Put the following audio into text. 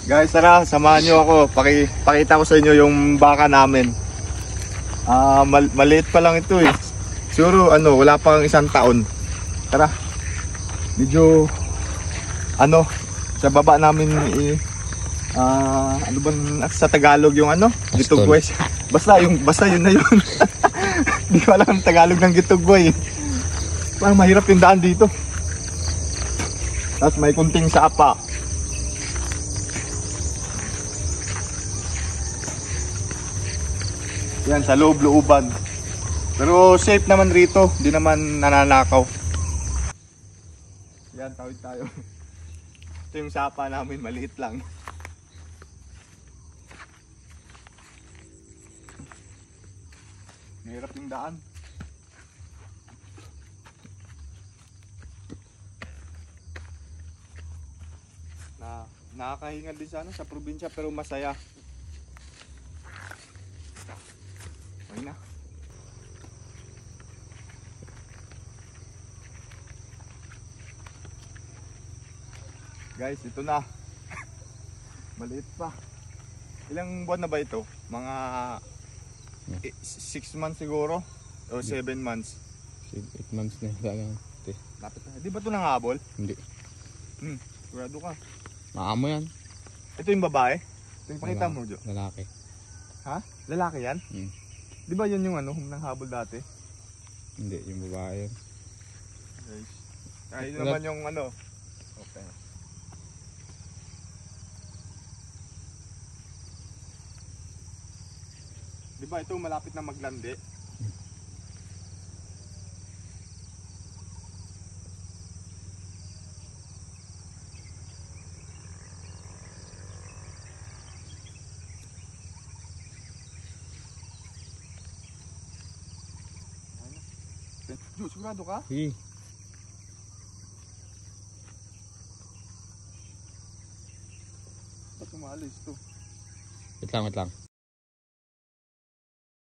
Guys, tara, samahan nyo ako. Pakita ko sa inyo yung baka namin. Maliit pa lang ito eh. Siguro wala pang 1 taon. Tara. Medyo sa baba namin ano bang sa Tagalog yung Gitugway. Basta yun na yun. Hindi ko alam ang Tagalog ng Gitugway. Parang mahirap yung daan dito. Tapos may kunting sapa. Yan, sa loob-looban. Pero safe naman rito, hindi naman nananakaw. Yan, tawid tayo. Ito yung sapa namin, maliit lang. Mahirap yung daan. Nakakahingal din sa probinsya pero masaya. Ayun na. Guys, ito na. Maliit pa. Ilang buwan na ba ito? Mga 6 months siguro? O 7 months? 8 months na lang. Lapit na. Di ba ito nanghabol? Hindi. Sigurado ka. Maamo yan. Ito yung babae? Ito yung pakita mo, Jo. Lalaki. Ha? Lalaki yan? Di ba yun yung nanghabol dati? Hindi, yung babae yun. Guys. Ay, yun naman yung Okay. Di ba ito malapit na maglandi? Jo, sigurado ka? Sige. Ba't umalis to? Wait lang.